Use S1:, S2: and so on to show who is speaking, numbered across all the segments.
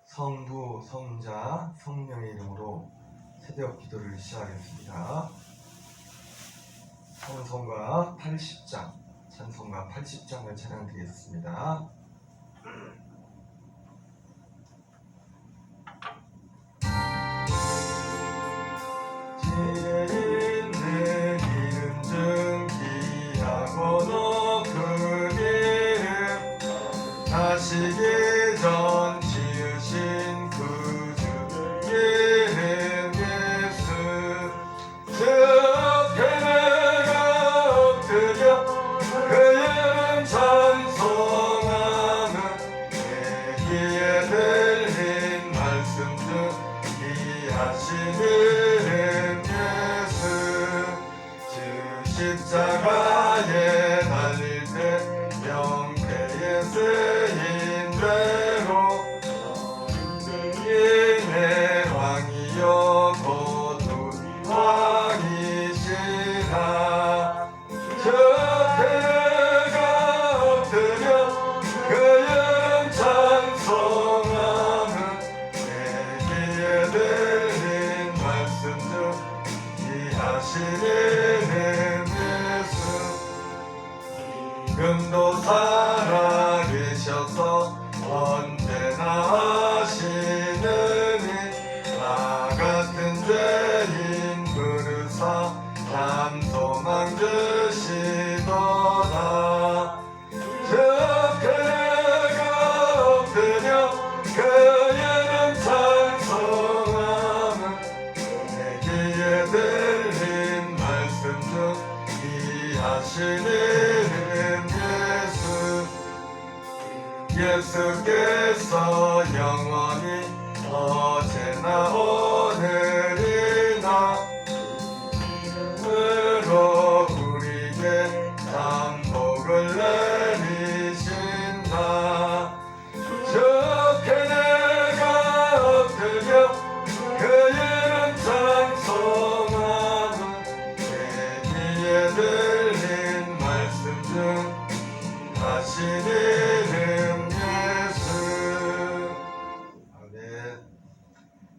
S1: 성부, 성자, 성령의 이름으로 새벽 기도를 시작하겠습니다. 찬송가 80장, 찬송가 80장을 찬양드리겠습니다. 지혜 있는 이름 중 귀하고 높은 이름, 다시기 전 지으신 구주 이름 예수. 주 앞에 내가 엎드려 그 이름 찬송하는 내 귀에 들린 말씀 중 귀하신 이름 예수. 주 십자가에 달릴 때 명패에 쓰인 대로 인의 왕이여 곧 우리 왕이시라. 주 앞에 내가 엎드려 그 이름 찬송하는 내 귀에 들린 말씀 중 귀하신 이름 예수. 지금도 살아계셔서 언제나 하시느니 나 같은 죄인 부르사 참소망 주시도다. 주 앞에 내가 엎드려 그 이름 찬송하는 내 귀에 들린 말씀 중 귀하신 이름 예수. 예수께서 영원히 어제나 오늘이나 이름으로 우리에게 잠복을 내리신다. 주 앞에 내가 엎드려 그 이름 찬송하는 내 귀에 들린 말씀 중 하신 이름 예수. 아멘.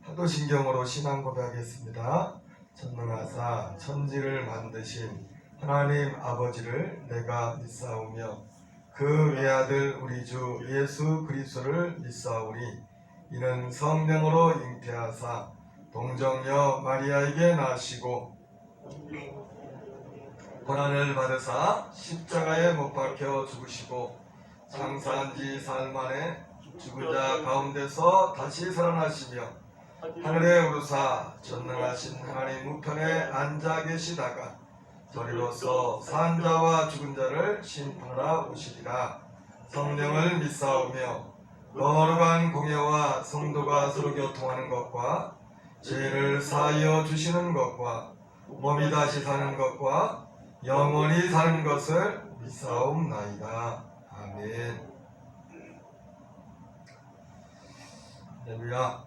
S1: 사도신경으로 신앙 고백하겠습니다. 전능하사 천지를 만드신 하나님 아버지를 내가 믿사오며 그 외아들 우리 주 예수 그리스도를 믿사오니 이는 성령으로 잉태하사 동정녀 마리아에게 나시고 고난을 받으사 십자가에 못 박혀 죽으시고 장사한 지 사흘 만에 죽은 자 가운데서 다시 살아나시며 하늘에 오르사 전능하신 하나님 우편에 앉아 계시다가 저리로서 산 자와 죽은 자를 심판하러 오시리라. 성령을 믿사오며 거룩한 공예와 성도가 서로 교통하는 것과 죄를 사하여 주시는 것과 몸이 다시 사는 것과 영원히 사는 것을 믿사옵나이다. 아멘. 할렐루야.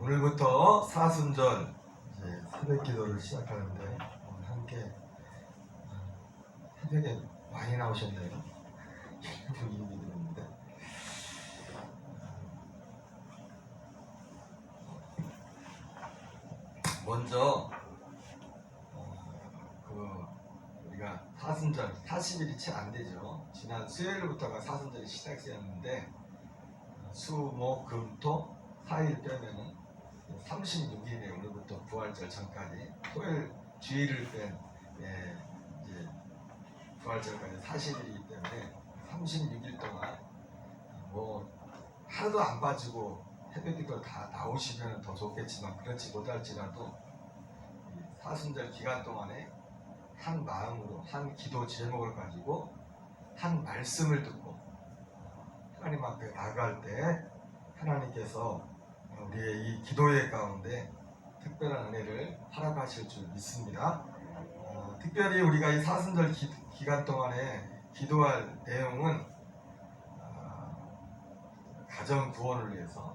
S1: 오늘부터 사순절 새벽 기도를 시작하는데 오늘 함께 새벽에 많이 나오셨네요. 이미 들었는데 먼저 우리가 사순절 40일이 채 안 되죠. 지난 수요일부터가 사순절이 시작되었는데 수, 목, 금, 토 4일 빼면은 36일에 오늘부터 부활절 전까지 토요일 주일을 뺀 이제 부활절까지 40일이기 때문에 36일 동안 뭐 하루도 안 빠지고 새벽기도 다 나오시면 더 좋겠지만 그렇지 못할지라도 사순절 기간 동안에 한 마음으로 한 기도 제목을 가지고 한 말씀을 듣고 하나님 앞에 나갈 때 하나님께서 우리의 이 기도의 가운데 특별한 은혜를 허락하실 줄 믿습니다. 특별히 우리가 이 사순절 기간 동안에 기도할 내용은 가정 구원을 위해서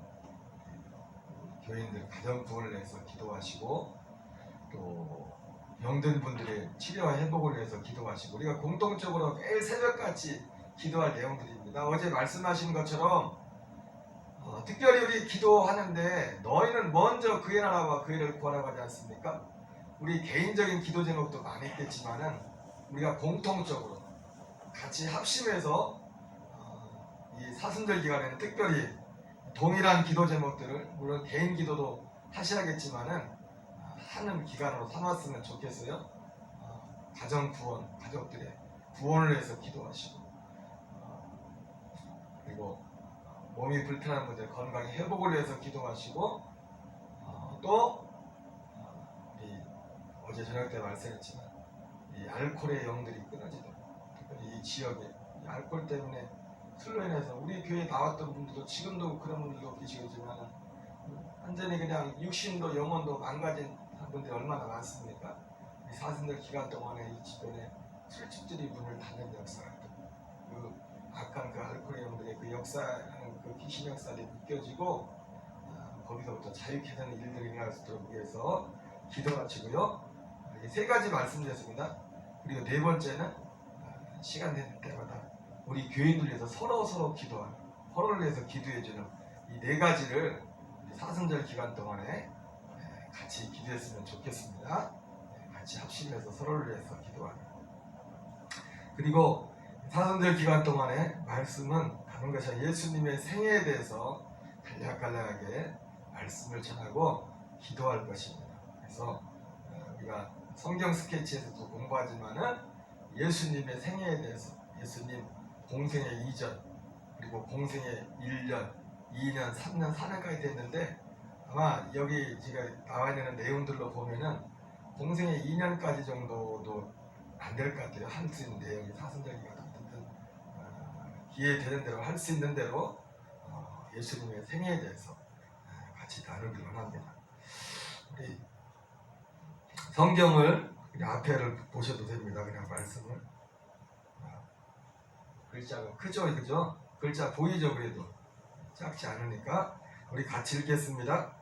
S1: 교인들 가정 구원을 위해서 기도하시고 또 병든 분들의 치료와 회복을 위해서 기도하시고 우리가 공통적으로 매일 새벽같이 기도할 내용들입니다. 어제 말씀하신 것처럼 특별히 우리 기도하는데 너희는 먼저 그의 나라와 그의 일을 구하라고 하지 않습니까? 우리 개인적인 기도 제목도 많이 있겠지만은 우리가 공통적으로 같이 합심해서 이 사순절 기간에는 특별히 동일한 기도 제목들을 물론 개인 기도도 하셔야겠지만은 하는 기간으로 삼았으면 좋겠어요. 가정 구원, 가족들의 구원을 위해서 기도하시고 그리고 몸이 불편한 분들 건강의 회복을 위해서 기도하시고 또 우리 어제 저녁 때 말씀했지만 이 알코올의 영들이 끊어지도록 특별히 이 지역에 이 알코올 때문에 술로 인해서 우리 교회에 나왔던 분들도 지금도 그런 분들도 계시겠지만 완전히 그냥 육신도 영혼도 망가진 분들이 얼마나 많습니까? 이 사순절 기간 동안에 이 주변에 술집들이 문을 닫는 역사가 있고 그 악한 그 알코올 영들의 그 역사라는 그 귀신 역사들이 느껴지고 거기서부터 자유케 되는 일들이 일어날 수 있도록 위해서 기도하시고요. 세 가지 말씀드렸습니다. 그리고 네 번째는 시간 되는 때마다 우리 교인들 위해서 서로 기도하는 서로를 위해서 기도해주는 이 네 가지를 사순절 기간 동안에 같이 기도했으면 좋겠습니다. 같이 합심해서 서로를 위해서 기도하는 그리고 사순절 기간 동안에 말씀은 다른 것이 아니라 예수님의 생애에 대해서 간략간략하게 말씀을 전하고 기도할 것입니다. 그래서 우리가 성경 스케치에서도 공부하지만은 예수님의 생애에 대해서 예수님 공생의 이전 그리고 공생의 1년, 2년, 3년, 4년까지 됐는데 아마 여기 제가 나와 있는 내용들로 보면은 공생의 2년까지 정도도 안 될 것 같아요. 할 수 있는 내용이 사순절기가 어쨌든 기회 되는 대로 할 수 있는 대로 예수님의 생애에 대해서 같이 나누길 원합니다. 우리 성경을 그냥 앞에를 보셔도 됩니다. 그냥 말씀을 글자가 크죠, 그죠? 글자 보이죠, 그래도 작지 않으니까 우리 같이 읽겠습니다.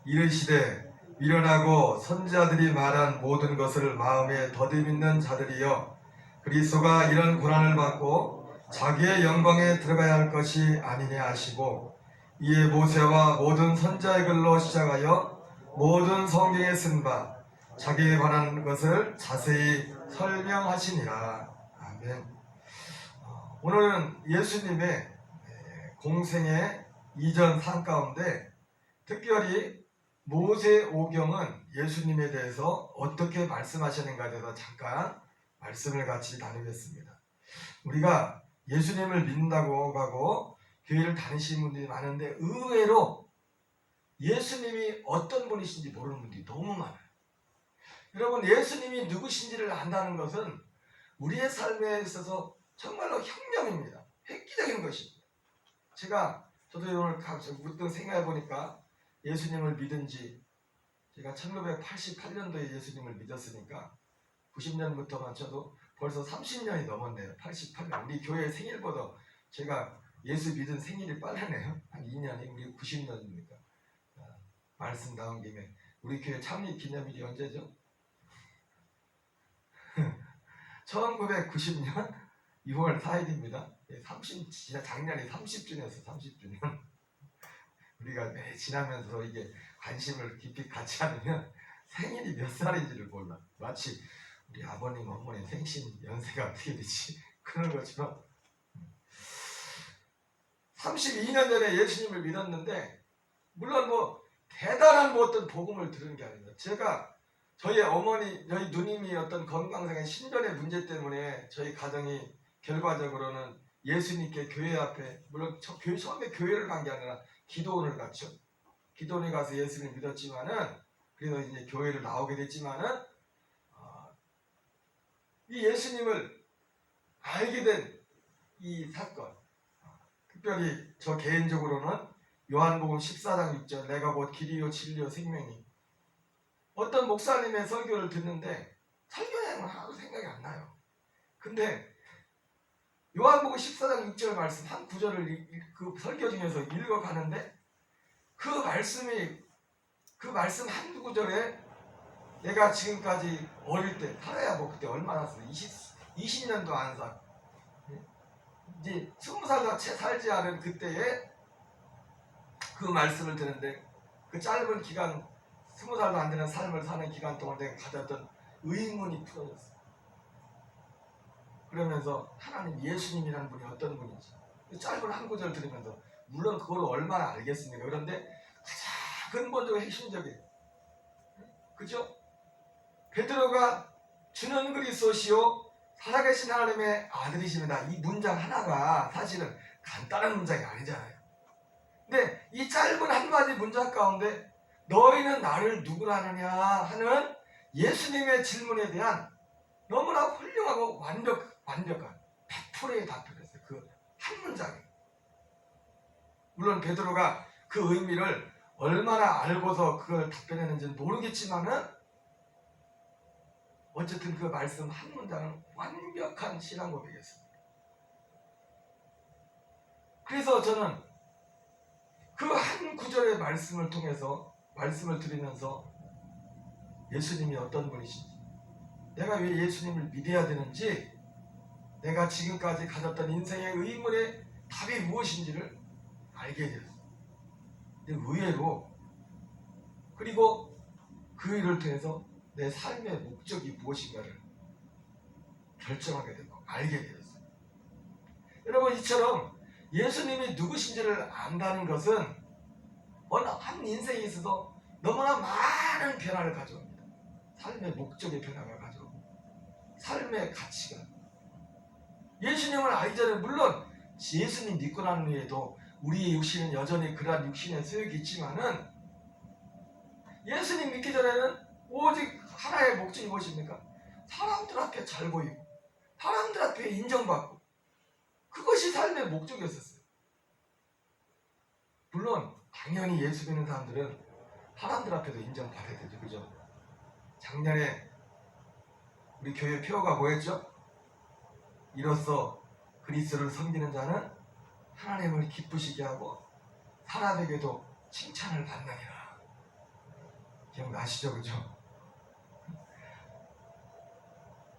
S1: 이르시되 미련하고 선지자들이 말한 모든 것을 마음에 더듬이는 자들이여 그리스도가 이런 고난을 받고 자기의 영광에 들어가야 할 것이 아니냐 하시고 이에 모세와 모든 선지자의 글로 시작하여 모든 성경에 쓴 바 자기에 관한 것을 자세히 설명하시니라. 아멘. 오늘은 예수님의 공생의 이전 삶 가운데 특별히 모세오경은 예수님에 대해서 어떻게 말씀하시는가에 대해서 잠깐 말씀을 같이 나누겠습니다. 우리가 예수님을 믿는다고 하고 교회를 다니시는 분들이 많은데 의외로 예수님이 어떤 분이신지 모르는 분들이 너무 많아요. 여러분, 예수님이 누구신지를 안다는 것은 우리의 삶에 있어서 정말로 혁명입니다. 획기적인 것입니다. 저도 오늘 문득 생각해 보니까 예수님을 믿은 지 제가 1988년도에 예수님을 믿었으니까 90년부터만 쳐도 벌써 30년이 넘었네요. 88년. 우리 교회 생일보다 제가 예수 믿은 생일이 빨라네요. 한 2년이 우리 90년이니까. 말씀 나온 김에 우리 교회 창립 기념일이 언제죠? 1990년 6월 4일입니다. 작년이 30주년이었어요. 30주년. 우리가 매 지나면서 이게 관심을 깊이 갖지 않으면 생일이 몇 살인지를 몰라. 마치 우리 아버님, 어머니 생신 연세가 어떻게 되지? 그런 것처럼 32년 전에 예수님을 믿었는데 물론 대단한 어떤 복음을 들은 게 아닙니다. 저희 어머니, 저희 누님이 어떤 건강상의 신변의 문제 때문에 저희 가정이 결과적으로는 예수님께 교회 앞에 물론 처음에 교회를 간 게 아니라 기도원을 갔죠. 기도원에 가서 예수님을 믿었지만은 그래서 이제 교회를 나오게 됐지만은 이 예수님을 알게 된 이 사건 특별히 저 개인적으로는 요한복음 14장 6절 내가 곧 길이요 진리요 생명이 어떤 목사님의 설교를 듣는데 설교 내용은 하나도 생각이 안 나요. 근데 요한복음 14장 6절 말씀 한 구절을 그 설교 중에서 읽어가는데 그 말씀 한 구절에 내가 지금까지 어릴 때 살아야 뭐 그때 얼마나 살아 20년도 안 살 이제 20살도 채 살지 않은 그때에 그 말씀을 듣는데 그 짧은 기간 20살도 안 되는 삶을 사는 기간 동안 내가 가졌던 의문이 풀어졌어. 그러면서 하나님 예수님이라는 분이 어떤 분인지 짧은 한 구절 들으면서 물론 그걸 얼마나 알겠습니까? 그런데 가장 근본적으로 핵심적인 그죠? 베드로가 주는 그리스도시요 살아계신 하나님의 아들이십니다. 이 문장 하나가 사실은 간단한 문장이 아니잖아요. 근데 이 짧은 한마디 문장 가운데 너희는 나를 누구라 하느냐 하는 예수님의 질문에 대한 너무나 훌륭하고 완벽한 100%의 답변이었어요. 그 한 문장에. 물론 베드로가 그 의미를 얼마나 알고서 그걸 답변했는지는 모르겠지만은 어쨌든 그 말씀 한 문장은 완벽한 신앙 고백이었습니다. 그래서 저는 그 한 구절의 말씀을 통해서 말씀을 드리면서 예수님이 어떤 분이신지 내가 왜 예수님을 믿어야 되는지 내가 지금까지 가졌던 인생의 의문의 답이 무엇인지를 알게 되었어요. 근데 의외로 그리고 그 일을 통해서 내 삶의 목적이 무엇인가를 결정하게 되고 알게 되었어요. 여러분 이처럼 예수님이 누구신지를 안다는 것은 어느 한 인생에 있어서 너무나 많은 변화를 가져옵니다. 삶의 목적의 변화가 가져오고 삶의 가치가 예수님을 알기 전에 물론 예수님 믿고 난 후에도 우리의 육신은 여전히 그러한 육신의 소욕이 있지만은 예수님 믿기 전에는 오직 하나의 목적이 무엇입니까? 사람들 앞에 잘 보이고 사람들 앞에 인정받고 그것이 삶의 목적이었었어요. 물론 당연히 예수 믿는 사람들은 사람들 앞에도 인정받아야 되죠. 그죠? 작년에 우리 교회 표어가 뭐였죠? 이로써 그리스도를 섬기는 자는 하나님을 기쁘시게 하고 사람에게도 칭찬을 받느니라. 기억나시죠? 그죠?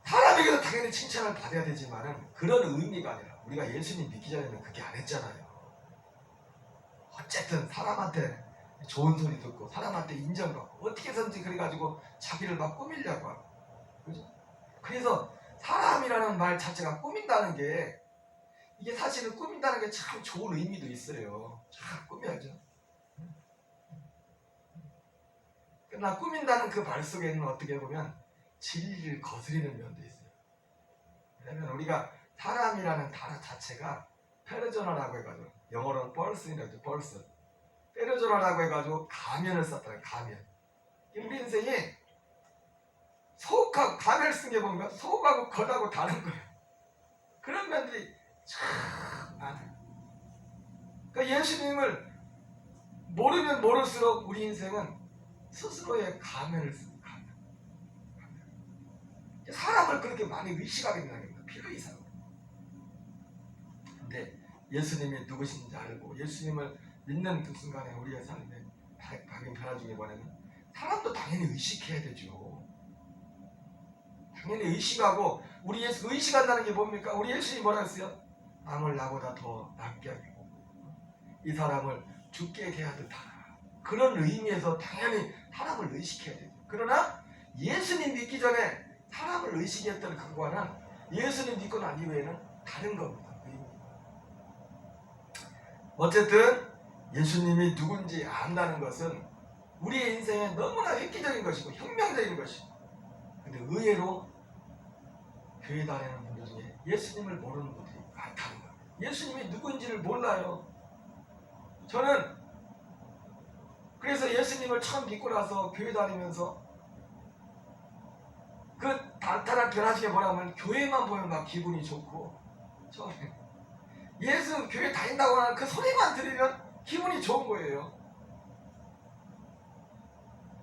S1: 사람에게도 당연히 칭찬을 받아야 되지만은 그런 의미가 아니라 우리가 예수님 믿기 전에는 그게 안 했잖아요. 어쨌든 사람한테 좋은 소리 듣고 사람한테 인정받고 어떻게 해서든지 그래가지고 자기를 막 꾸미려고 하고 그죠? 그래서 사람이라는 말 자체가 꾸민다는 게 이게 사실은 꾸민다는 게 참 좋은 의미도 있어요. 참 꾸며야죠. 그러나 꾸민다는 그 말 속에는 어떻게 보면 진리를 거스리는 면도 있어요. 왜냐하면 우리가 사람이라는 단어 자체가 페르조나라고 해가지고 영어로는 펄슨이라고 펄슨 페르조나라고 해가지고 가면을 썼다는 가면. 우리 인생이 속하고 가면을 쓴 게 뭔가 속하고 겉하고 다른 거예요. 그런 면들이 참 많아요. 그러니까 예수님을 모르면 모를수록 우리 인생은 스스로의 가면을 씁니다. 사람을 그렇게 많이 의식하게 된다는 겁니다. 필요 이상. 근데 예수님이 누구신지 알고 예수님을 믿는 그 순간에 우리의 삶에 박인 변화 중에 뭐냐면 사람도 당연히 의식해야 되죠. 당연히 의식하고 우리 예수 의식한다는 게 뭡니까? 우리 예수님이 뭐라 했어요? 남을 나보다 더 낫게 하고 이 사람을 죽게 해야 듯하라. 그런 의미에서 당연히 사람을 의식해야 되죠. 그러나 예수님 믿기 전에 사람을 의식했던 그거와는 예수님 믿고 난 이후에는 다른 겁니다. 어쨌든 예수님이 누군지 안다는 것은 우리의 인생에 너무나 획기적인 것이고 혁명적인 것이고 근데 의외로 교회 다니는 분들 중에 예수님을 모르는 분들이 많다는 거예요. 예수님이 누구인지를 몰라요. 저는 그래서 예수님을 처음 믿고 나서 교회 다니면서 그 단단한 변화식에 뭐라면 교회만 보면 막 기분이 좋고 처음에 예수 교회 다닌다고 하는 그 소리만 들으면 기분이 좋은 거예요.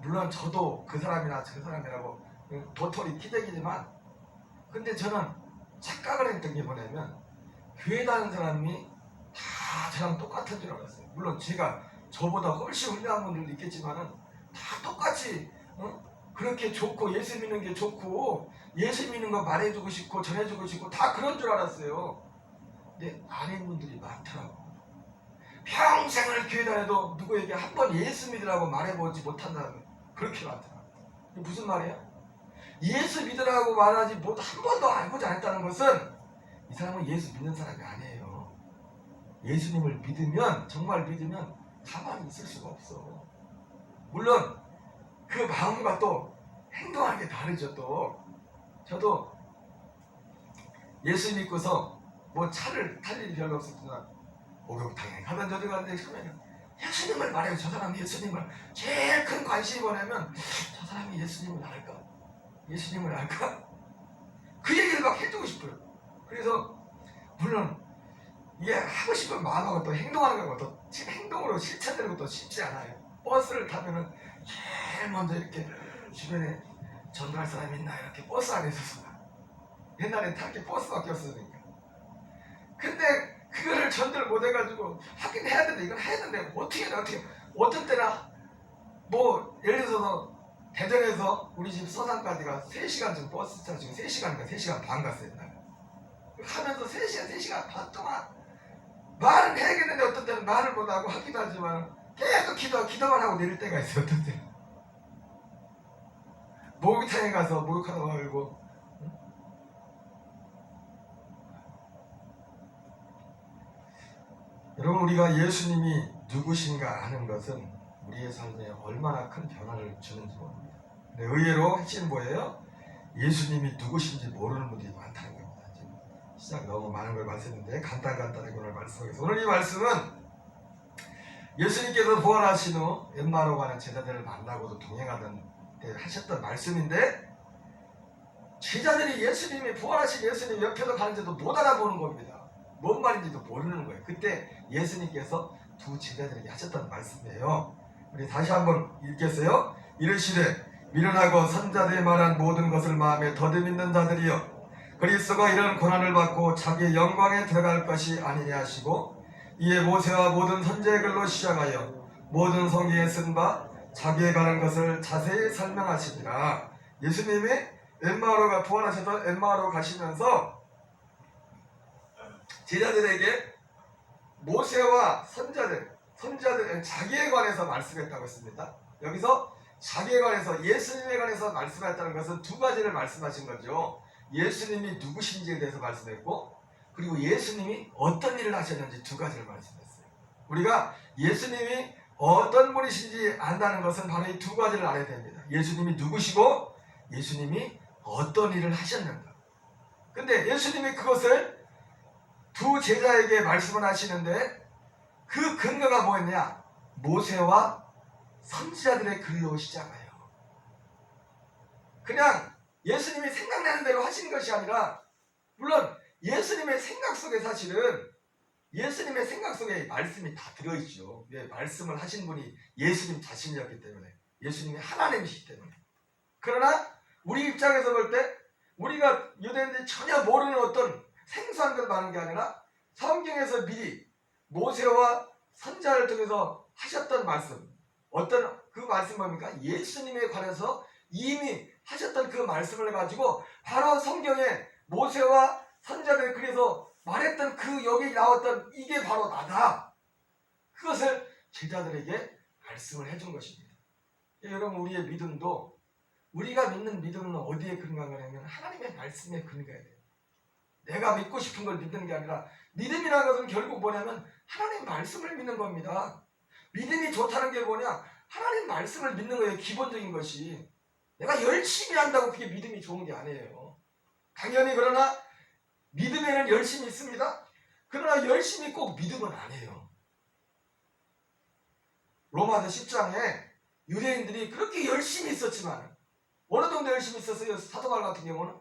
S1: 물론 저도 그 사람이나 저 사람이라고 도토리 기대기지만 근데 저는 착각을 했던 게 뭐냐면 교회 다니는 사람이 다 저랑 똑같은 줄 알았어요. 물론 제가 저보다 훨씬 훌륭한 분들도 있겠지만은 다 똑같이 그렇게 좋고 예수 믿는 게 좋고 예수 믿는 거 말해주고 싶고 전해주고 싶고 다 그런 줄 알았어요. 근데 아닌 분들이 많더라고. 평생을 교회 다녀도 누구에게 한 번 예수 믿으라고 말해보지 못한다는 그렇게 많더라고. 이게 무슨 말이야? 예수 믿으라고 말하지 못 한 번도 알고자 않았다는 것은 이 사람은 예수 믿는 사람이 아니에요. 예수님을 믿으면 정말 믿으면 가만히 있을 수가 없어. 물론 그 마음과 또 행동하는 게 다르죠. 또 저도 예수 믿고서 뭐 차를 탈 일이 별로 없었지만 목욕탕에 가면 저리 가는데 처음에는 예수님을 말해요. 저 사람이 예수님을 제일 큰 관심이 뭐냐면 저 사람이 예수님을 알까? 예수님을 알까? 그 얘기를 막 해주고 싶어요. 그래서 물론 이게 하고 싶은 마음하고 또 행동하는 것과 또 행동으로 실천되는 것도 쉽지 않아요. 버스를 타면은 제일 먼저 이렇게 주변에 전도할 사람이 있나 이렇게 버스 안에 있어서 옛날에 탈게 버스밖에 없었으니까. 근데 그거를 전도를 못 해가지고 하긴 해야 되는데 이건 해야 되는데 어떻게 어떤 때나 뭐 예를 들어서 대전에서 우리 집 서산까지가 3시간쯤 버스 타지고 3시간인가 3시간 반 갔어요. 하면서 3시간 반 동안 말은 해야겠는데 어떤 때는 말을 못하고 하기도 하지만 계속 기도만 하고 내릴 때가 있어요. 어떤 때는 목욕탕에 가서 목욕하다 말고 여러분 우리가 예수님이 누구신가 하는 것은 우리의 삶에 얼마나 큰 변화를 주는지 모릅니다. 근데 의외로 핵심은 뭐예요? 예수님이 누구신지 모르는 분들이 많다는 겁니다. 시작 너무 많은 걸 말씀했는데 간단하게 오늘 말씀하겠습니다. 오늘 이 말씀은 예수님께서 부활하신 후 엠마오로 가는 제자들을 만나고도 동행하던 때 하셨던 말씀인데 제자들이 예수님이 부활하신 예수님 옆에서 가는지도 못 알아보는 겁니다. 뭔 말인지도 모르는 거예요. 그때 예수님께서 두 제자들에게 하셨던 말씀이에요. 우리 다시 한번 읽겠어요. 이르시되 미련하고 선자들이 말한 모든 것을 마음에 더듬이는 자들이여 그리스도가 이런 고난을 받고 자기의 영광에 들어갈 것이 아니냐 하시고 이에 모세와 모든 선지의 글로 시작하여 모든 성경에 쓴 바 자기에 관한 것을 자세히 설명하시니라. 예수님이 엠마오로가 부활하셔서 엠마오로 가시면서 제자들에게 모세와 선지자들은 자기에 관해서 말씀했다고 했습니다. 여기서 자기에 관해서 예수님에 관해서 말씀했다는 것은 두 가지를 말씀하신 거죠. 예수님이 누구신지에 대해서 말씀했고 그리고 예수님이 어떤 일을 하셨는지 두 가지를 말씀했어요. 우리가 예수님이 어떤 분이신지 안다는 것은 바로 이 두 가지를 알아야 됩니다. 예수님이 누구시고 예수님이 어떤 일을 하셨는가. 근데 예수님이 그것을 두 제자에게 말씀을 하시는데 그 근거가 뭐였냐? 모세와 선지자들의 글로 시작해요. 그냥 예수님이 생각나는 대로 하시는 것이 아니라 물론 예수님의 생각 속에 사실은 예수님의 생각 속에 말씀이 다 들어있죠. 왜? 말씀을 하신 분이 예수님 자신이었기 때문에 예수님이 하나님이시기 때문에. 그러나 우리 입장에서 볼 때 우리가 유대인들이 전혀 모르는 어떤 생소한 걸 말하는 게 아니라 성경에서 미리 모세와 선지자를 통해서 하셨던 말씀 어떤 그 말씀 뭡니까? 예수님에 관해서 이미 하셨던 그 말씀을 가지고 바로 성경에 모세와 선지자들이 그래서 말했던 그 여기 나왔던 이게 바로 나다. 그것을 제자들에게 말씀을 해준 것입니다. 여러분 우리의 믿음도 우리가 믿는 믿음은 어디에 근거하냐면 하나님의 말씀에 근거해야 돼요. 내가 믿고 싶은 걸 믿는 게 아니라 믿음이라는 것은 결국 뭐냐면 하나님 말씀을 믿는 겁니다. 믿음이 좋다는 게 뭐냐? 하나님 말씀을 믿는 거예요. 기본적인 것이. 내가 열심히 한다고 그게 믿음이 좋은 게 아니에요. 당연히 그러나 믿음에는 열심히 있습니다. 그러나 열심히 꼭 믿음은 아니에요. 로마서 10장에 유대인들이 그렇게 열심히 있었지만 어느 정도 열심히 있었어요? 사도 바울 같은 경우는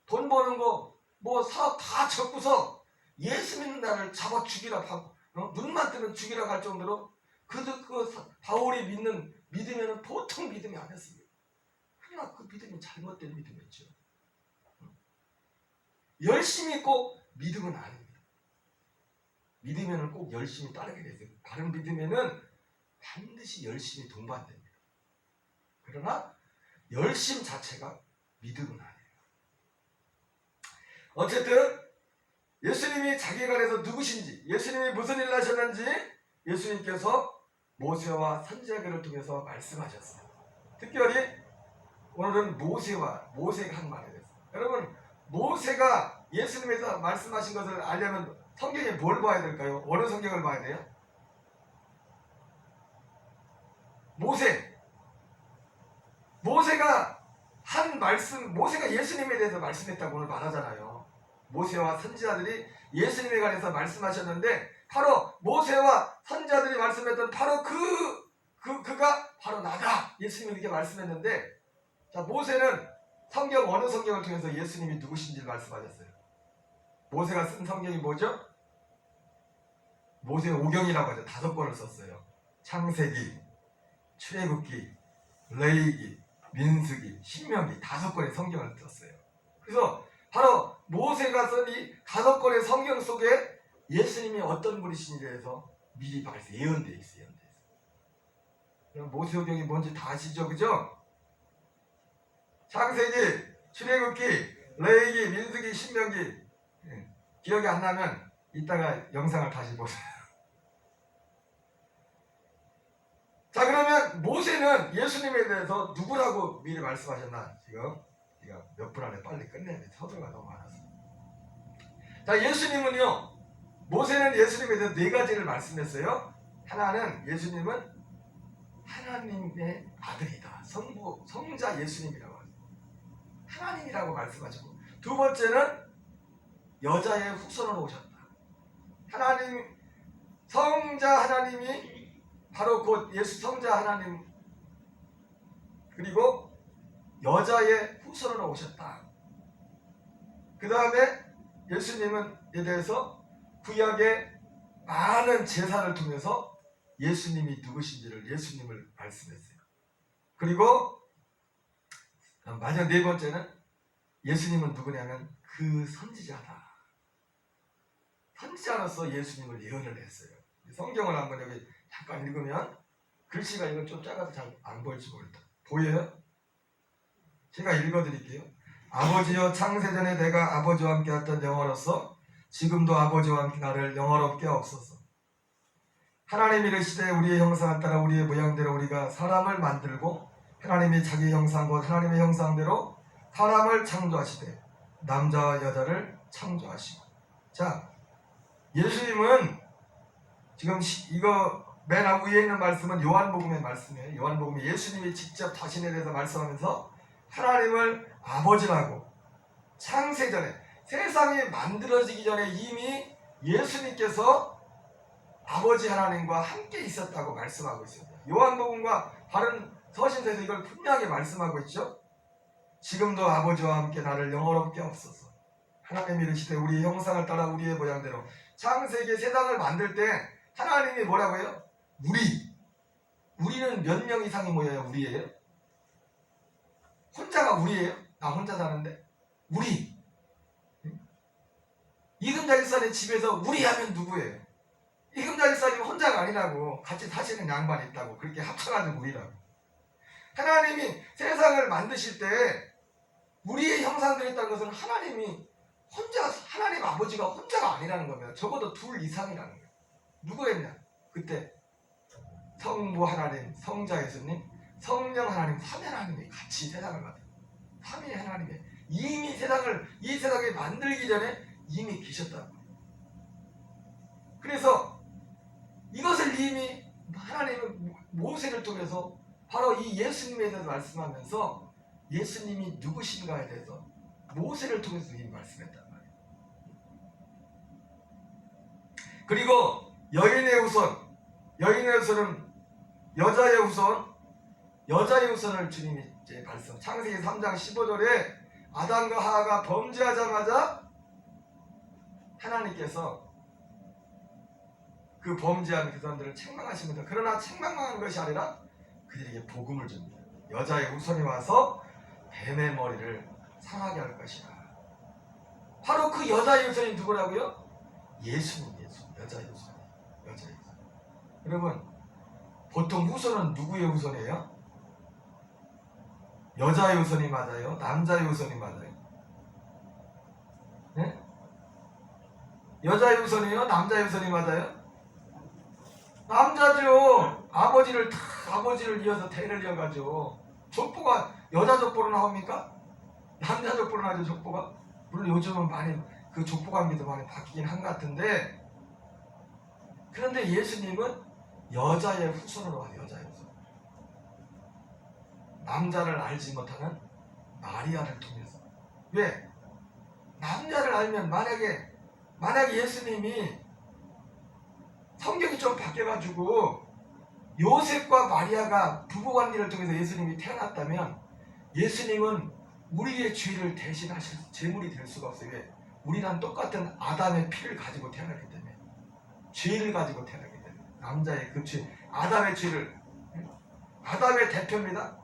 S1: 돈 버는 거 뭐 사업 다 적고서 예수 믿는 나를 잡아 죽이라 하고 눈만 뜨면 죽이라고 할 정도로 그 바울이 믿는 믿음에는 보통 믿음이 아니었습니다. 그러나 그 믿음이 잘못된 믿음이었죠. 열심히 꼭 믿음은 아닙니다. 믿으면 꼭 열심히 따르게 되죠. 바른 믿으면은 반드시 열심히 동반됩니다. 그러나 열심 자체가 믿음은 아니에요. 어쨌든 예수님이 자기가 그래서 누구신지, 예수님이 무슨 일을 하셨는지 예수님께서 모세와 선지자들을 통해서 말씀하셨어요. 특별히 오늘은 모세가 한 말에 대해서. 여러분, 모세가 예수님에서 말씀하신 것을 알려면 성경에 뭘 봐야 될까요? 어느 성경을 봐야 돼요? 모세가 한 말씀, 모세가 예수님에 대해서 말씀했다고 오늘 말하잖아요. 모세와 선지자들이 예수님에 관해서 말씀하셨는데 바로 모세와 선지자들이 말씀했던 바로 그가 바로 나다. 예수님이 이렇게 말씀했는데, 자, 모세는 어느 성경을 통해서 예수님이 누구신지를 말씀하셨어요. 모세가 쓴 성경이 뭐죠? 모세 오경이라고 하죠. 5권을 썼어요. 창세기, 출애굽기, 레위기, 민수기, 신명기 5권의 성경을 썼어요. 그래서 바로 모세가 쓴 이 5권의 성경 속에 예수님이 어떤 분이신지에 대해서 미리 예언되어 있어요. 그럼 모세오경이 뭔지 다 아시죠? 그죠? 창세기, 출애굽기, 레위기, 민수기, 신명기. 기억이 안 나면 이따가 영상을 다시 보세요. 자, 그러면 모세는 예수님에 대해서 누구라고 미리 말씀하셨나? 지금 우리가 몇 분 안에 빨리 끝내야 돼. 서두가 너무 많아서. 자, 예수님은요, 모세는 예수님에 대해서 4가지를 말씀했어요. 하나는 예수님은 하나님의 아들이다. 성자 예수님이라고 하죠. 하나님이라고 말씀하시고, 2번째는 여자의 후손으로 오셨다. 성자 하나님이 바로 곧 예수 성자 하나님, 그리고 여자의 후손으로 오셨다. 그 다음에 예수님에 대해서 구약의 많은 제사를 통해서 예수님이 누구신지를 예수님을 말씀했어요. 그리고 마지막 4번째는 예수님은 누구냐면 그 선지자다. 선지자로서 예수님을 예언을 했어요. 성경을 한번 여기 잠깐 읽으면 글씨가 이건 좀 작아서 잘 안 보일지 모르겠다. 보여요? 제가 읽어드릴게요. 아버지여, 창세전에 내가 아버지와 함께 했던 영어로서 지금도 아버지와 함께 나를 영어롭게 하옵소서. 하나님이 이르시되 우리의 형상을 따라 우리의 모양대로 우리가 사람을 만들고 하나님이 자기 형상 곧 하나님의 형상대로 사람을 창조하시되 남자와 여자를 창조하시고. 자, 예수님은 지금 이거 맨 위에 있는 말씀은 요한복음의 말씀이에요. 요한복음이 예수님이 직접 자신에 대해서 말씀하면서 하나님을 아버지라고, 창세전에 세상이 만들어지기 전에 이미 예수님께서 아버지 하나님과 함께 있었다고 말씀하고 있습니다. 요한복음과 다른 서신서에서 이걸 분명하게 말씀하고 있죠. 지금도 아버지와 함께 나를 영원롭게 하옵소서. 하나님이 이르시되 우리의 형상을 따라 우리의 모양대로. 창세기 세상을 만들 때 하나님이 뭐라고 해요? 우리는 몇 명 이상이 모여요? 우리예요? 혼자가 우리예요? 나 혼자 사는데 우리. 이금자 일사님 집에서 우리 하면 누구예요? 이금자 일사님 혼자가 아니라고, 같이 사시는 양반이 있다고, 그렇게 합쳐가지고 우리라고. 하나님이 세상을 만드실 때 우리의 형상들이 있다는 것은 하나님 아버지가 혼자가 아니라는 겁니다. 적어도 2 이상이라는 거예요. 누구였냐? 그때 성부 하나님, 성자 예수님, 성령 하나님, 3위 하나님이 같이 세상을 만들어요. 3위 하나님이 이미 이 세상을 만들기 전에 이미 계셨다는 거예요. 그래서 이것을 이미 하나님은 모세를 통해서 바로 이 예수님에 대해서 말씀하면서 예수님이 누구신가에 대해서 모세를 통해서 이미 말씀했단 말이에요. 그리고 여인의 후손은 여자의 후손을 주님이 이제 말씀. 창세기 3장 15절에 아담과 하와가 범죄하자마자 하나님께서 그 범죄한 그 사람들을 책망하십니다. 그러나 책망하는 것이 아니라 그들에게 복음을 줍니다. 여자의 후손이 와서 뱀의 머리를 상하게 할 것이다. 바로 그 여자의 후손이 누구라고요? 예수님, 여자의 후손. 여러분, 보통 후손은 누구의 후손이에요? 여자의 후손이 맞아요? 남자의 후손이 맞아요? 네? 여자의 후손이요? 남자의 후손이 맞아요? 남자죠. 아버지를 이어서 대를 이어가죠. 족보가 여자 족보로 나옵니까? 남자 족보로 나오죠, 족보가. 물론 요즘은 많이 그 족보 관계도 많이 바뀌긴 한 것 같은데, 그런데 예수님은 여자의 후손으로 와요. 여자의 후손. 남자를 알지 못하는 마리아를 통해서. 왜? 남자를 알면 만약에 예수님이 성경이 좀 바뀌어가지고 요셉과 마리아가 부부관계를 통해서 예수님이 태어났다면 예수님은 우리의 죄를 대신하실 제물이 될 수가 없어요. 왜? 우리랑 똑같은 아담의 피를 가지고 태어났기 때문에, 죄를 가지고 태어났기 때문에, 남자의 그 죄, 아담의 죄를, 아담의 대표입니다.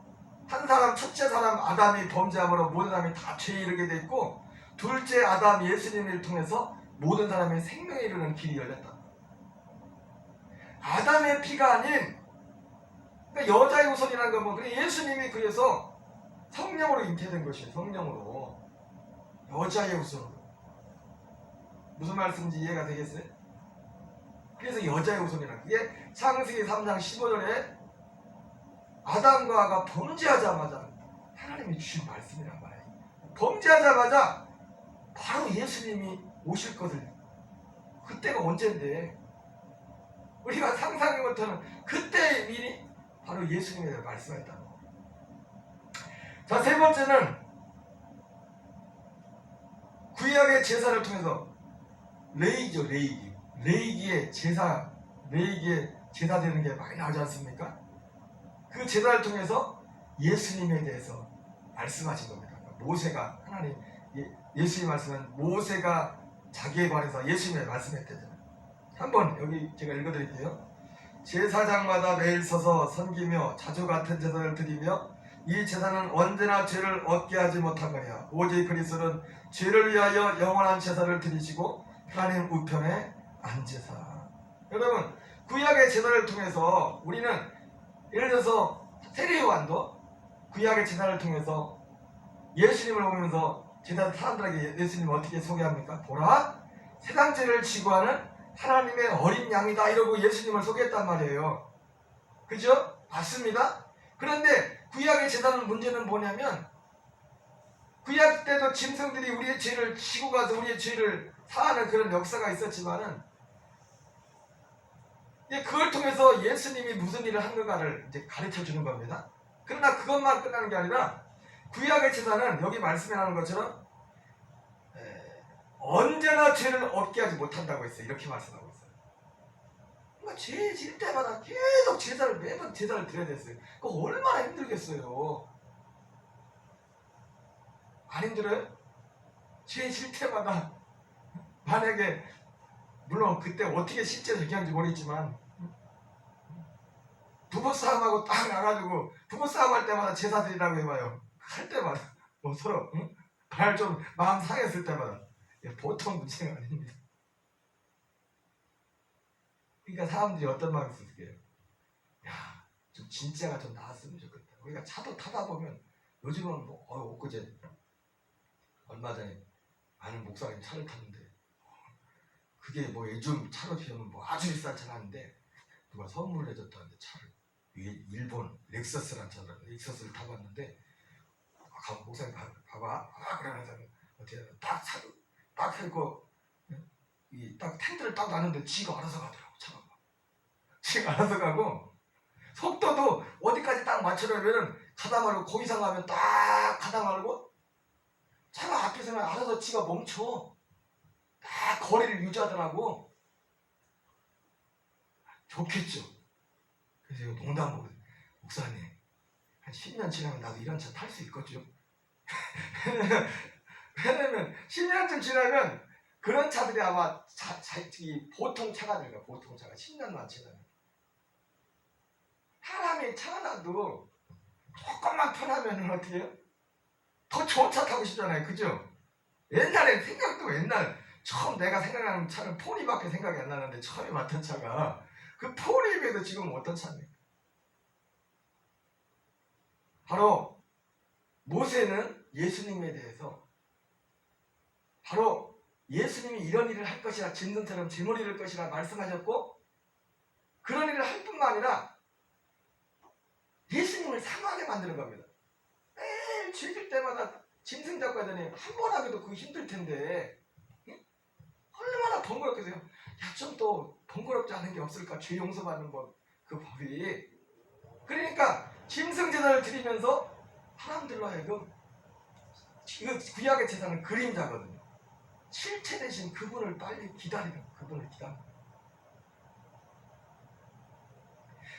S1: 한 사람, 첫째 사람 아담이 범죄함으로 모든 사람이 다 죄에 이르게 돼 있고, 둘째 아담 예수님을 통해서 모든 사람의 생명에 이르는 길이 열렸다. 아담의 피가 아닌, 그러니까 여자의 후손이라는 건 뭐, 예수님이 그래서 성령으로 잉태된 것이에요. 성령으로. 여자의 후손으로. 무슨 말씀인지 이해가 되겠어요? 그래서 여자의 후손이라. 그게 창세기 3장 15절에 아담과 하와가 범죄하자마자 하나님이 주신 말씀이란 말이에요. 범죄하자마자 바로 예수님이 오실 것을, 그때가 언젠데 우리가 상상이 못하는 그때의 미리 바로 예수님에 대해 말씀했다. 자, 세 번째는 구약의 제사를 통해서 레이기죠. 레이기의 제사 되는 게 많이 나오지 않습니까? 그 제사를 통해서 예수님에 대해서 말씀하신 겁니다. 모세가, 하나님, 예수님 말씀은 모세가 자기에 관해서 예수님에 말씀했대잖아요. 한번 여기 제가 읽어드릴게요. 제사장마다 매일 서서 섬기며 자주 같은 제사를 드리며 이 제사는 언제나 죄를 얻게 하지 못한 거냐. 오직 그리스도는 죄를 위하여 영원한 제사를 드리시고 하나님 우편에 앉으사. 여러분, 구약의 제사를 통해서 우리는, 예를 들어서 세례요한도 구약의 제사를 통해서 예수님을 보면서 사람들에게 예수님을 어떻게 소개합니까? 보라, 세상 죄를 지고 하는 하나님의 어린 양이다, 이러고 예수님을 소개했단 말이에요. 그죠? 맞습니다. 그런데 구약의 제사는 문제는 뭐냐면, 구약 때도 짐승들이 우리의 죄를 지고 가서 우리의 죄를 사하는 그런 역사가 있었지만은, 그걸 통해서 예수님이 무슨 일을 한 건가를 이제 가르쳐 주는 겁니다. 그러나 그것만 끝나는 게 아니라 구약의 제사는 여기 말씀해 나오는 것처럼 언제나 죄를 얻게 하지 못한다고 했어요. 이렇게 말씀하고 있어요. 그러니까 죄 질 때마다 계속 매번 제사를 드려야 됐어요. 그거 얼마나 힘들겠어요. 안 힘들어요? 죄 질 때마다, 만약에 물론 그때 어떻게 실제로 얘기하는지 모르겠지만, 부부싸움하고 딱 나가지고 부부싸움할 때마다 제사 드리라고 해봐요. 할 때마다 뭐 서로 발 좀 마음 상했을 때마다. 보통 문제가 아닙니다. 그러니까 사람들이 어떤 마음이 있을게요? 야, 좀 진짜가 좀 나왔으면 좋겠다. 우리가 차도 타다 보면, 요즘은 뭐 엊그제 얼마 전에 아는 목사님 차를 탔는데, 그게 뭐 요즘 차로 비하면 뭐 아주 비싼 차라는데 누가 선물을 해줬다는데, 차를 일본 렉서스라는 차를 타봤는데, 목사님 봐봐 그러면서 어떻게 딱 하고 딱 텐트를 딱 놨는데 지가 알아서 가더라고. 차가 지가 알아서 가고, 속도도 어디까지 딱 맞추려면 가다 말고 그 이상 가면 딱 가다 말고, 차가 앞에서는 알아서 지가 멈춰. 딱 거리를 유지하더라고. 좋겠죠. 그래서 이거 농담으로, 목사님 한 10년 지나면 나도 이런 차 탈 수 있겠죠. 왜냐면 10년쯤 지나면 그런 차들이 아마 보통 차가 될 거야. 보통 차가 10년만 지나면. 사람이 차가 나도 조금만 편하면 어떻게 해요? 더 좋은 차 타고 싶잖아요. 그죠? 옛날에 생각도 옛날 처음 내가 생각나는 차는 포니밖에 생각이 안 나는데 처음에 맡은 차가 그 포니에 비해서 지금 어떤 차입니까? 바로 모세는 예수님에 대해서 바로 예수님이 이런 일을 할 것이라 짐승처럼 짐을 이룰 것이라 말씀하셨고 그런 일을 할 뿐만 아니라 예수님을 상하게 만드는 겁니다. 매일 즐길 때마다 짐승 잡고 하더니 한 번 하기도 그거 힘들 텐데 얼마나 번거롭겠어요. 야, 좀 또 번거롭지 않은 게 없을까? 죄 용서받는 법, 그 법이. 그러니까 짐승 제사를 드리면서 사람들로 하여금 이거 구약의 제사는 그림자거든요. 실체 대신 그분을 빨리 기다리는, 그분을 기다리는.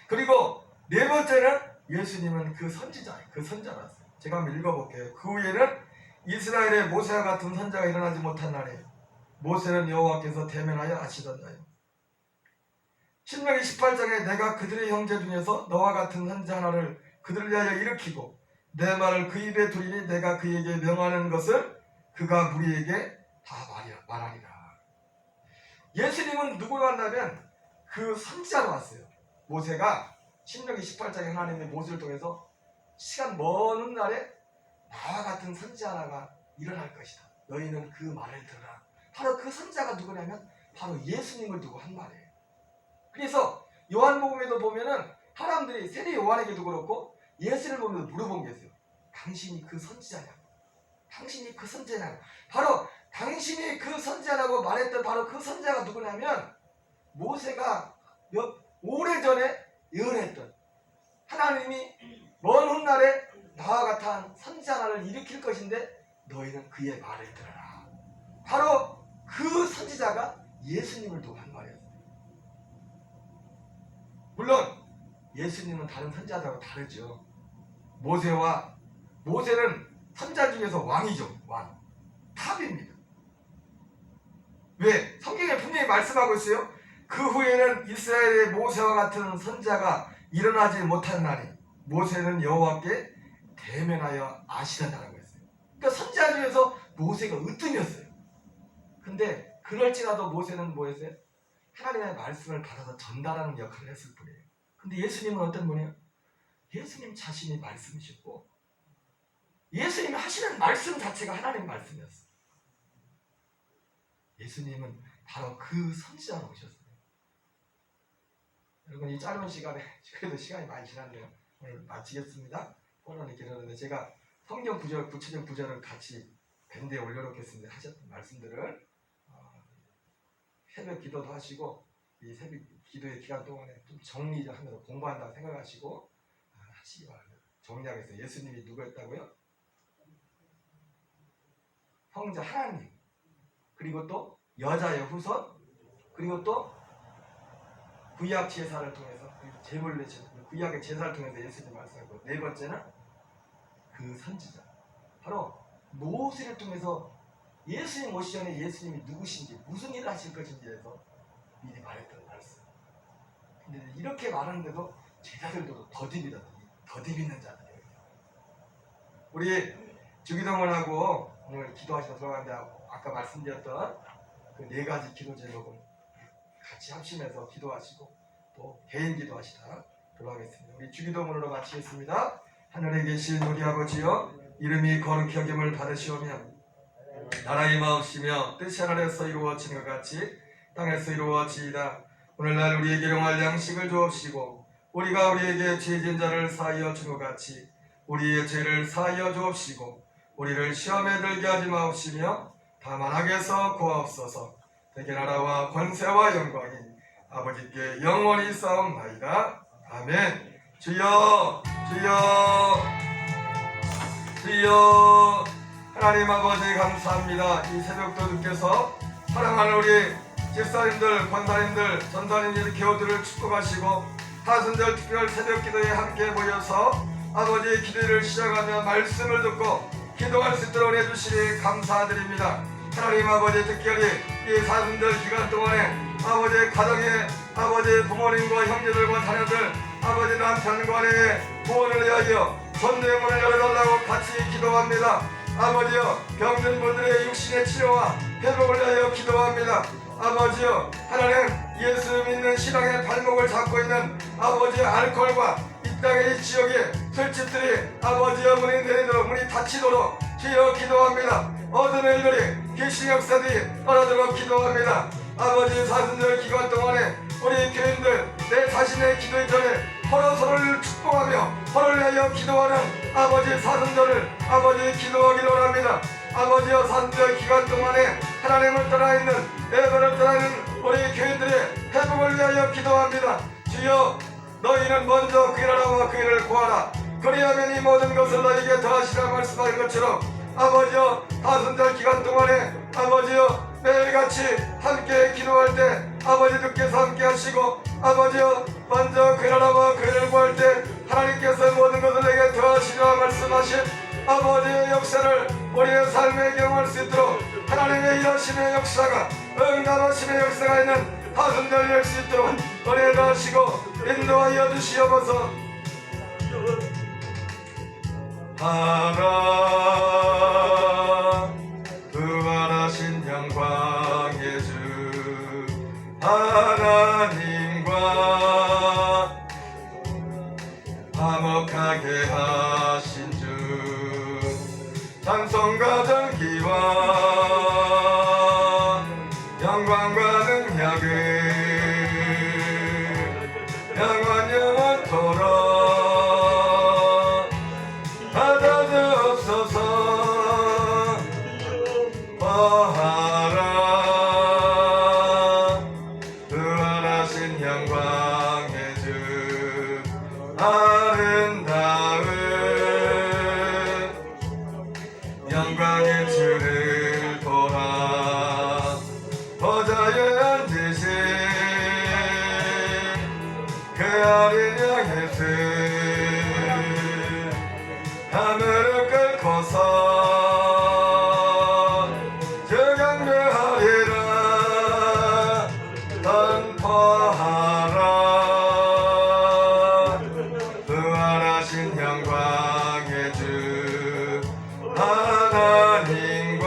S1: 그리고 네 번째는 예수님은 그 선지자예요. 그 선자라서요. 제가 한번 읽어볼게요. 그 후에는 이스라엘의 모세와 같은 선자가 일어나지 못한 날에 모세는 여호와께서 대면하여 아시던자요. 신명기 18장에 내가 그들의 형제 중에서 너와 같은 선자 하나를 그들을 위하여 일으키고 내 말을 그 입에 두리니 내가 그에게 명하는 것을 그가 무리에게 다 말하리라. 예수님은 누구로 왔냐면 그 선지자로 왔어요. 모세가 신명기 18장에 하나님의 모세를 통해서 시간 먼 훗날에 나와 같은 선지자 하나가 일어날 것이다. 너희는 그 말을 들으라. 바로 그 선지자가 누구냐면 바로 예수님을 두고 한 말이에요. 그래서 요한복음에도 보면은 사람들이 세례 요한에게도 그렇고 예수를 보면서 물어본 게 있어요. 당신이 그 선지자냐고. 당신이 그 선지자냐고. 바로 당신이 그 선지자라고 말했던 바로 그 선지자가 누구냐면 모세가 오래전에 예언했던 하나님이 먼 훗날에 나와 같은 선지자 하나를 일으킬 것인데 너희는 그의 말을 들어라. 바로 그 선지자가 예수님을 두고 한 말이었어요. 물론 예수님은 다른 선지자들하고 다르죠. 모세는 선지자 중에서 왕이죠. 왕. 탑입니다. 왜? 성경에 분명히 말씀하고 있어요. 그 후에는 이스라엘의 모세와 같은 선지자가 일어나지 못한 날에 모세는 여호와께 대면하여 아시다라고 했어요. 그러니까 선지자 중에서 모세가 으뜸이었어요. 근데 그럴지라도 모세는 뭐 했어요? 하나님의 말씀을 받아서 전달하는 역할을 했을 뿐이에요. 근데 예수님은 어떤 분이에요? 예수님 자신이 말씀이셨고 예수님이 하시는 말씀 자체가 하나님 말씀이었어요. 예수님은 바로 그 선지자로 오셨어요. 여러분 이 짧은 시간에 그래도 시간이 많이 지났네요. 오늘 마치겠습니다. 오늘 길었는데 제가 성경 구절, 구체적 구절을 같이 밴드에 올려놓겠습니다. 하셨던 말씀들을 새벽 기도도 하시고 이 새벽 기도의 기간 동안에 좀 정리하면서 공부한다고 생각하시고 하시기 바랍니다. 정리하겠어요. 예수님이 누구였다고요? 성자 하나님, 그리고 또 여자의 후손, 그리고 또 구약 제사를 통해서 제물의 구약의 제사를 통해서 예수님 말씀하고 네 번째는 그 선지자 바로 모세를 통해서 예수님 오시기 전에 예수님이 누구신지 무슨 일을 하실 것인지에서 미리 말했던 말씀. 근데 이렇게 말하는데도 제자들도 더딥 있는 자들이에요. 우리 주기도문하고 오늘 기도하시다 돌아가는데 아까 말씀드렸던 그 네 가지 기도 제목은 같이 합심해서 기도하시고 또 개인 기도하시다 돌아가겠습니다. 우리 주기도문으로 마치겠습니다. 하늘에 계신 우리 아버지여 이름이 거룩히 여김을 받으시오며 나라의 마옵시며 뜻이 하늘에서 이루어지는 것 같이 땅에서 이루어지이다. 오늘날 우리에게 일용할 양식을 주옵시고 우리가 우리에게 죄진 자를 사하여 준 것 같이 우리의 죄를 사하여 주옵시고 우리를 시험에 들게 하지 마옵시며 다만 악에서 구하옵소서. 대개 나라와 권세와 영광이 아버지께 영원히 싸움나이다. 아멘. 주여 주여 주여. 하나님 아버지 감사합니다. 이 새벽도 주께서 사랑하는 우리 집사님들, 권사님들, 전사님들, 교우들을 축복하시고 하순절 특별 새벽 기도에 함께 모여서 아버지의 기도를 시작하며 말씀을 듣고 기도할 수 있도록 해주시니 감사드립니다. 하나님 아버지 특별히 이 사순절 기간 동안에 아버지의 가정에 아버지의 부모님과 형제들과 자녀들 아버지 남편과 아내의 구원을 위하여 전대문을 열어달라고 같이 기도합니다. 아버지여 병든 분들의 육신의 치료와 회복을 위하여 기도합니다. 아버지여 하나님 예수 믿는 신앙의 발목을 잡고 있는 아버지의 알코올과 이 땅의 이 지역의 술집들이 아버지여 문이 내리도록 문이 닫히도록 주여 기도합니다. 모든 일들이 귀신 역사들이 떠나도록 기도합니다. 아버지 사순절 기간 동안에 우리 교인들 내 자신의 기도의 전에 서로를 축복하며 서로를 위하여 기도하는 아버지 사순절을 아버지 기도하기를 원합니다. 아버지여 사순절 기간 동안에 하나님을 떠나 있는 예배를 떠나 있는 우리 교인들의 회복을 위하여 기도합니다. 주여 너희는 먼저 그 나라와 그 일을 구하라. 그리하면 이 모든 것을 너희에게 더하시라 말씀하신 것처럼 아버지여 사순절 기간 동안에 아버지여 매일같이 함께 기도할 때 아버지께서 함께 하시고 아버지여 먼저 그 나라와 그 일을 구할 때 하나님께서 모든 것을 내게 더하시라 말씀하신 아버지의 역사를 우리의 삶에 경험할 수 있도록 하나님의 일하심의 역사가 응답하심의 역사가 있는 사순절 될 수 있도록 은혜 더하시고 인도하여 주시옵소서. 하나 부활하신 영광의 주 하나님과 화목하게 하신 주 찬송과 전기와 영광과 능력을 영원 영원토록 영광의 주를 보라. 보좌에 앉으신 그 어린 양의 수 하늘을 끌고서 주 경배하리라. 선포하라. 부활하신 영광의 주 하나님과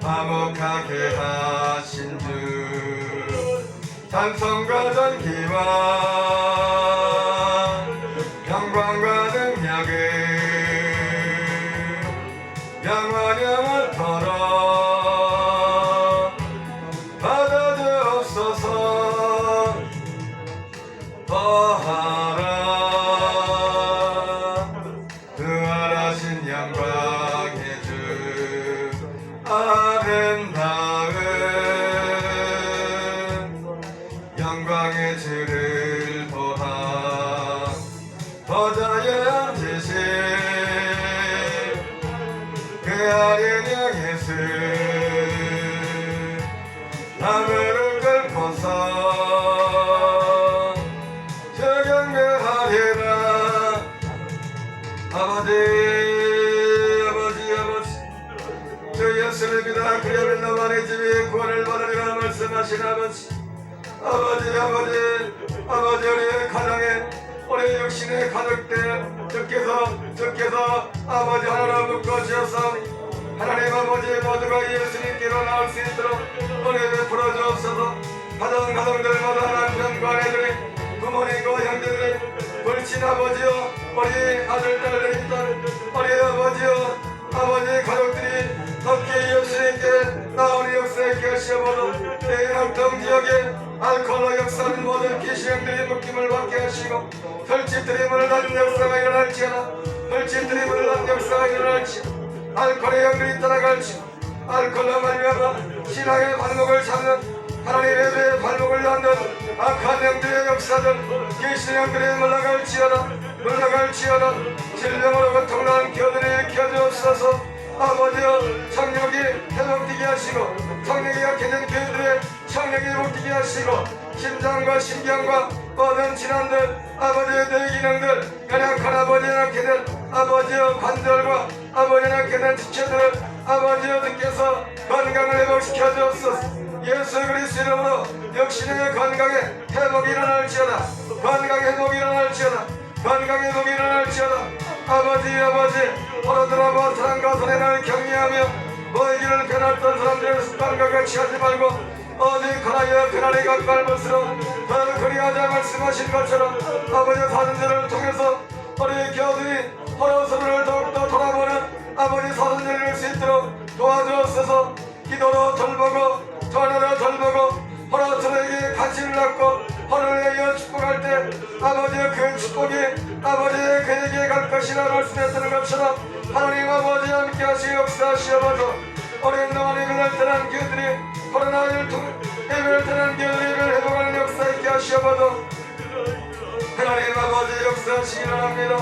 S1: 화목하게 하신 주 찬송과 전기와 영광과 능력을 영원 영원토록 받아주옵소서. 부활하신 영광의 주 아름다운 영광의 주를 보라. 보좌에 앉으신 그 어린 양의 수 하늘을 끌고서 주 경배하리라. 아버지 주 예수를 믿어 그리하면 너만의 집이 구원을 받으리라 말씀하신 아버지 우리의 가정에 우리 육신의 가족들 주께서 아버지 하나로 묶어주셔서 하나님 아버지 모두가 예수님께로 나올 수 있도록 은혜 베풀어 주옵소서. 가정들마다 남편과 아내들이 부모님과 형제들이 불친 아버지여 우리 아들 딸들이 우리 아버지여 아버지 가족들이 덕기 예수님께 나오는 역사에 하시어보도 대연합동 지역에 알코올로 역사하는 모든 귀신들이 묶임을 받게 하시고 혈집들이 문을 닫는 역사가 일어날지어다. 혈집들이 문을 닫는 역사가 일어날지어다. 알코올의 영들이 떠나갈지어다. 알코올로 말미암아 신앙의 발목을 잡는 하나님의 배에 발목을 잡는 악한 영들의 역사들 귀신 영들이 물러갈지어다. 질병으로 고통난 교들이 일으켜주옵소서. 아버지여 청력이 회복되게 하시고 청력이 약해진 교인들의 청력이 회복되게 하시고 심장과 신경과 모든 질환들 아버지의 뇌기능들 연약한 아버지의 약해진 아버지여 관절과 아버지의 약해진 지체들을 아버지여 주께서 건강을 회복시켜 주옵소서. 예수 그리스도 이름으로 역신의 건강에 회복이 일어날지어다. 건강의 회복이 일어날지어다. 아버지 어른들아버 사랑과 선행을 경외하며 너의 길을 변했던 사람들의 습관과 같이 하지 말고 어디 가나여 변화리 가까울 것으로 너를 그리하자 말씀하신 것처럼 아버지 사선들을 통해서 우리 교우들이 서로 서로를 더욱더 돌아보는 아버지 사선들을 이룰 수 있도록 도와주옵소서. 기도로 돌보고 전화로 돌보고 서로 서로에게 관심을 갖고 서로를 위하여 축복할 때 아버지의 그 축복이 아버지의 그에게 갈 것이라 말씀했던 것처럼 하나님 아버지 함께 하시고 역사하시옵소서. 오랜 동안 예배를 떠난 교회들이 코로나19를 통해 예배를 떠난 교회들이 예배를 회복하는 역사 있게 하시옵소서. 하나님 아버지 역사하시기 바랍니다.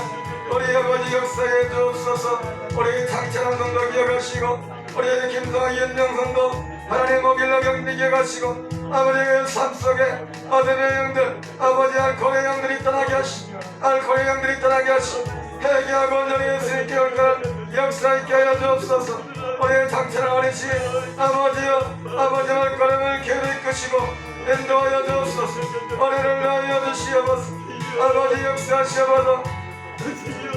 S1: 우리 아버지 역사에 주옵소서. 우리 장찬원 성도 기억하시고 우리 김성아 이은정성도 하나님 목일로 경리 기억하시고 아버지의 삶 속에 어둠의 영들 아버지 알코올의 영들이 떠나게 하시고 알코올의 영들이 떠나게 하시고 회개하고 온전히 예수 있게 올까 역사 있게 하여 주옵소서. 우리의 장찬원 어리시 아버지여 아버지 발걸음을 기울여 이끄시고 인도하여 주옵소서. 우리를 위하여 주시옵소서. 아버지 역사하시옵소서.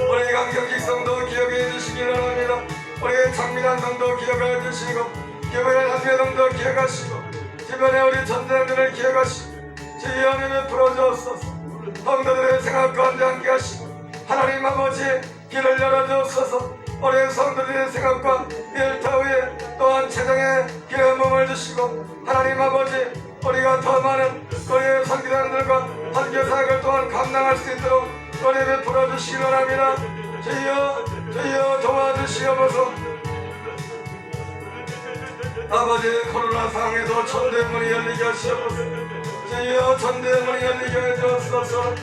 S1: 우리 강경직 성도 기억해 주시기 바랍니다. 우리 장미란 성도 기억해 주시고 교회의 한계 성도 기억하시고 주변에 우리 전대들을 기억하시고 주의 은혜를 풀어주옵소서. 성도들의 생각과 함께 하시고 하나님 아버지 길을 열어주옵소서. 우리 성도들의 생각과 일터 위에 또한 재정의 길에 몸을 주시고 하나님 아버지 우리가 더 많은 우리의 선교사들과 선교사역을 또한 감당할 수 있도록 우리 베풀어 주시기 바랍니다. 주여 도와주시옵소서. 아버지 코로나 상황에도 전대문이 열리게 하시옵소서. 주여 전대문이 열리게 해주옵소서.